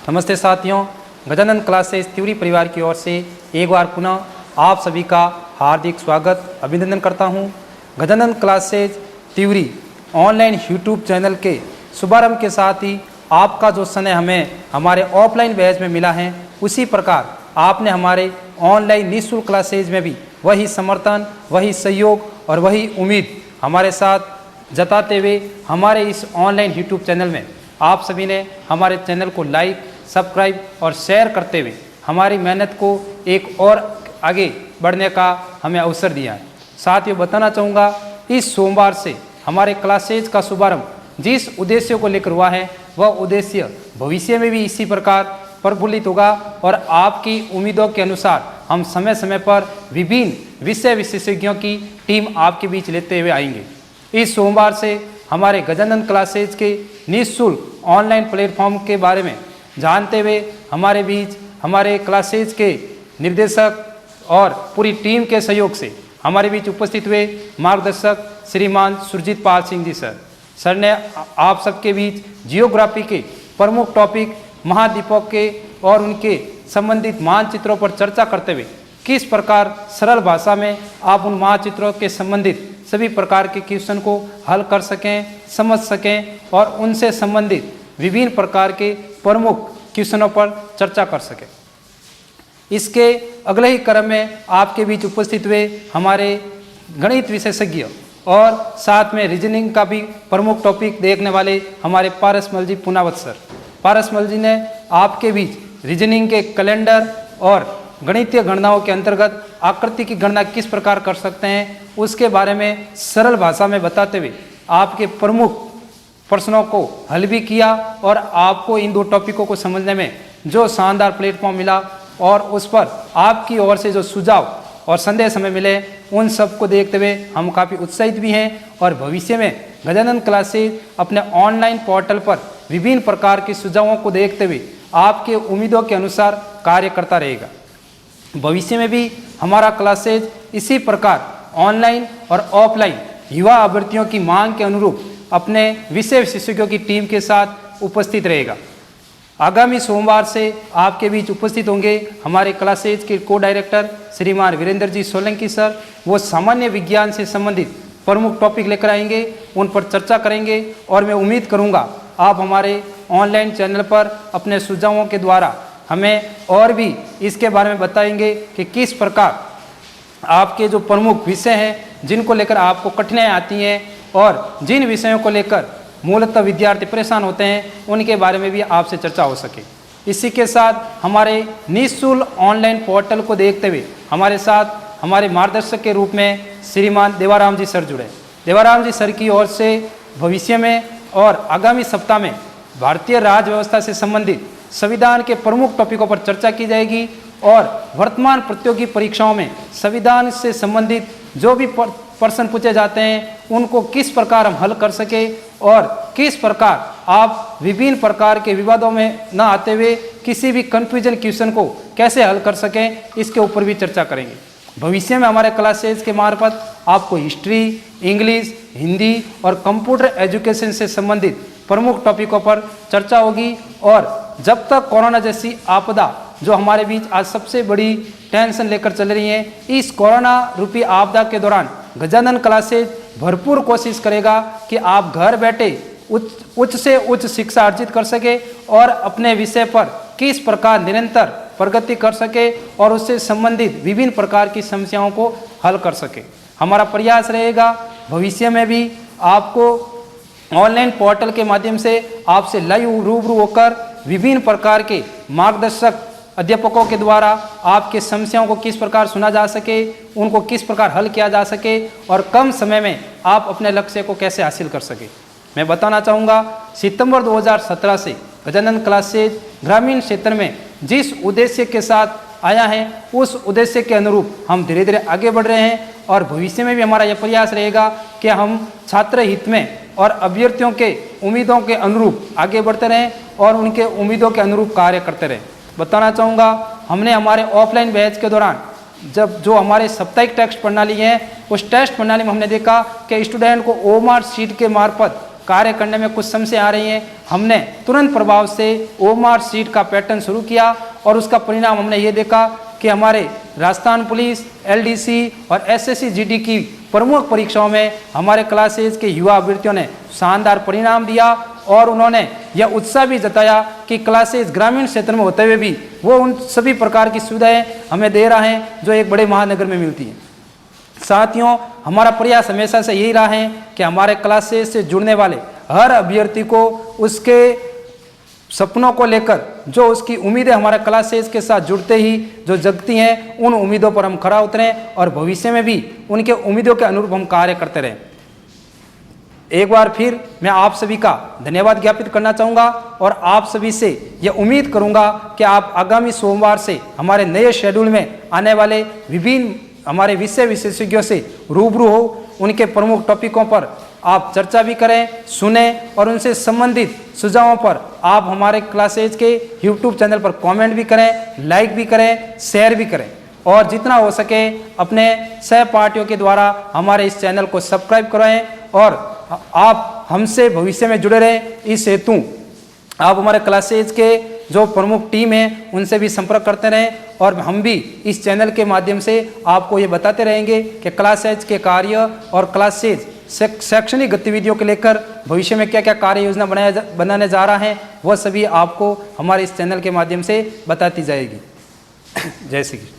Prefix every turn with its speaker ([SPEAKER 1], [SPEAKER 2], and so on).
[SPEAKER 1] नमस्ते साथियों, गजानन क्लासेस त्रिवी परिवार की ओर से एक बार पुनः आप सभी का हार्दिक स्वागत अभिनंदन करता हूं। गजानन क्लासेस त्रिवी ऑनलाइन यूट्यूब चैनल के शुभारंभ के साथ ही आपका जो समय हमें हमारे ऑफलाइन बैच में मिला है, उसी प्रकार आपने हमारे ऑनलाइन निःशुल्क क्लासेज में भी वही समर्थन, वही सहयोग और वही उम्मीद हमारे साथ जताते हुए हमारे इस ऑनलाइन यूट्यूब चैनल में आप सभी ने हमारे चैनल को लाइक, सब्सक्राइब और शेयर करते हुए हमारी मेहनत को एक और आगे बढ़ने का हमें अवसर दिया है। साथ ही बताना चाहूँगा, इस सोमवार से हमारे क्लासेज का शुभारंभ जिस उद्देश्य को लेकर हुआ है, वह उद्देश्य भविष्य में भी इसी प्रकार प्रफुल्लित होगा और आपकी उम्मीदों के अनुसार हम समय समय पर विभिन्न विषय विशेषज्ञों की टीम आपके बीच लेते हुए आएंगे। इस सोमवार से हमारे गजानन क्लासेज के निःशुल्क ऑनलाइन प्लेटफॉर्म के बारे में जानते हुए हमारे बीच हमारे क्लासेज के निर्देशक और पूरी टीम के सहयोग से हमारे बीच उपस्थित हुए मार्गदर्शक श्रीमान सुरजीत पाल सिंह जी सर ने आप सबके बीच जियोग्राफी के प्रमुख टॉपिक महाद्वीपों के और उनके संबंधित मानचित्रों पर चर्चा करते हुए किस प्रकार सरल भाषा में आप उन मानचित्रों के संबंधित सभी प्रकार के क्वेश्चन को हल कर सकें, समझ सकें और उनसे संबंधित विभिन्न प्रकार के प्रमुख क्वेश्चनों पर चर्चा कर सकें। इसके अगले ही क्रम में आपके बीच उपस्थित हुए हमारे गणित विशेषज्ञ और साथ में रीजनिंग का भी प्रमुख टॉपिक देखने वाले हमारे पारसमल जी पुनावत सर। पारसमल जी ने आपके बीच रीजनिंग के कैलेंडर और गणितीय गणनाओं के अंतर्गत आकृति की गणना किस प्रकार कर सकते हैं, उसके बारे में सरल भाषा में बताते हुए आपके प्रमुख प्रश्नों को हल भी किया और आपको इन दो टॉपिकों को समझने में जो शानदार प्लेटफॉर्म मिला और उस पर आपकी ओर से जो सुझाव और संदेश हमें मिले, उन सब को देखते हुए हम काफ़ी उत्साहित भी हैं और भविष्य में गजानन क्लासेज अपने ऑनलाइन पोर्टल पर विभिन्न प्रकार के सुझावों को देखते हुए आपके उम्मीदों के अनुसार कार्य करता रहेगा। भविष्य में भी हमारा क्लासेज इसी प्रकार ऑनलाइन और ऑफलाइन युवा अभ्यर्थियों की मांग के अनुरूप अपने विषय विशेषज्ञों की टीम के साथ उपस्थित रहेगा। आगामी सोमवार से आपके बीच उपस्थित होंगे हमारे क्लासेज के को डायरेक्टर श्रीमान वीरेंद्र जी सोलंकी सर। वो सामान्य विज्ञान से संबंधित प्रमुख टॉपिक लेकर आएंगे, उन पर चर्चा करेंगे और मैं उम्मीद करूंगा आप हमारे ऑनलाइन चैनल पर अपने सुझावों के द्वारा हमें और भी इसके बारे में बताएंगे कि किस प्रकार आपके जो प्रमुख विषय हैं जिनको लेकर आपको कठिनाई आती हैं और जिन विषयों को लेकर मूलतः विद्यार्थी परेशान होते हैं, उनके बारे में भी आपसे चर्चा हो सके। इसी के साथ हमारे निःशुल्क ऑनलाइन पोर्टल को देखते हुए हमारे साथ हमारे मार्गदर्शक के रूप में श्रीमान देवाराम जी सर जुड़े। देवाराम जी सर की ओर से भविष्य में और आगामी सप्ताह में भारतीय राज्य व्यवस्था से संबंधित संविधान के प्रमुख टॉपिकों पर चर्चा की जाएगी और वर्तमान प्रतियोगी परीक्षाओं में संविधान से संबंधित जो भी प्रश्न पूछे जाते हैं उनको किस प्रकार हम हल कर सके और किस प्रकार आप विभिन्न प्रकार के विवादों में न आते हुए किसी भी कन्फ्यूजन क्वेश्चन को कैसे हल कर सकें, इसके ऊपर भी चर्चा करेंगे। भविष्य में हमारे क्लासेज के मार्फत आपको हिस्ट्री, इंग्लिश, हिंदी और कंप्यूटर एजुकेशन से संबंधित प्रमुख टॉपिकों पर चर्चा होगी और जब तक कोरोना जैसी आपदा जो हमारे बीच आज सबसे बड़ी टेंशन लेकर चल रही है, इस कोरोना रूपी आपदा के दौरान गजानन क्लासेज भरपूर कोशिश करेगा कि आप घर बैठे उच्च से उच्च शिक्षा अर्जित कर सके और अपने विषय पर किस प्रकार निरंतर प्रगति कर सके और उससे संबंधित विभिन्न प्रकार की समस्याओं को हल कर सके। हमारा प्रयास रहेगा भविष्य में भी आपको ऑनलाइन पोर्टल के माध्यम से आपसे लाइव रूबरू होकर विभिन्न प्रकार के मार्गदर्शक अध्यापकों के द्वारा आपके समस्याओं को किस प्रकार सुना जा सके, उनको किस प्रकार हल किया जा सके और कम समय में आप अपने लक्ष्य को कैसे हासिल कर सके। मैं बताना चाहूँगा, सितंबर 2017 से गजानन क्लासेज ग्रामीण क्षेत्र में जिस उद्देश्य के साथ आया है, उस उद्देश्य के अनुरूप हम धीरे धीरे आगे बढ़ रहे हैं और भविष्य में भी हमारा यह प्रयास रहेगा कि हम छात्र हित में और अभ्यर्थियों के उम्मीदों के अनुरूप आगे बढ़ते रहें और उनके उम्मीदों के अनुरूप कार्य करते रहें। बताना चाहूँगा, हमने हमारे ऑफलाइन बैच के दौरान जब जो हमारे साप्ताहिक टेस्ट प्रणाली है, उस टेस्ट प्रणाली में हमने देखा कि स्टूडेंट को ओमार शीट के मार्फत कार्य करने में कुछ समस्या आ रही हैं, हमने तुरंत प्रभाव से ओएमआर शीट का पैटर्न शुरू किया और उसका परिणाम हमने ये देखा कि हमारे राजस्थान पुलिस, एलडीसी और एसएससी जीडी की प्रमुख परीक्षाओं में हमारे क्लासेज के युवा अभ्यर्थियों ने शानदार परिणाम दिया और उन्होंने यह उत्साह भी जताया कि क्लासेज ग्रामीण क्षेत्र में होते हुए भी वो उन सभी प्रकार की सुविधाएं हमें दे रहे हैं जो एक बड़े महानगर में मिलती हैं। साथियों, हमारा प्रयास हमेशा से यही रहा है कि हमारे क्लासेज से जुड़ने वाले हर अभ्यर्थी को उसके सपनों को लेकर जो उसकी उम्मीदें हमारे क्लासेज के साथ जुड़ते ही जो जगती हैं, उन उम्मीदों पर हम खरा उतरें और भविष्य में भी उनके उम्मीदों के अनुरूप हम कार्य करते रहें। एक बार फिर मैं आप सभी का धन्यवाद ज्ञापित करना चाहूँगा और आप सभी से यह उम्मीद करूँगा कि आप आगामी सोमवार से हमारे नए शेड्यूल में आने वाले विभिन्न हमारे विषय विशेषज्ञों से रूबरू हो, उनके प्रमुख टॉपिकों पर आप चर्चा भी करें, सुने और उनसे संबंधित सुझावों पर आप हमारे क्लासेज के यूट्यूब चैनल पर कमेंट भी करें, लाइक भी करें, शेयर भी करें और जितना हो सके अपने सहपाठियों के द्वारा हमारे इस चैनल को सब्सक्राइब कराएं और आप हमसे भविष्य में जुड़े रहें। इस हेतु आप हमारे क्लासेज के जो प्रमुख टीम है उनसे भी संपर्क करते रहें और हम भी इस चैनल के माध्यम से आपको ये बताते रहेंगे कि क्लासेज के कार्य और क्लासेज शैक्षणिक गतिविधियों को लेकर भविष्य में क्या क्या कार्य योजना बनाने जा रहा है वह सभी आपको हमारे इस चैनल के माध्यम से बताती जाएगी। जय श्री कृष्ण।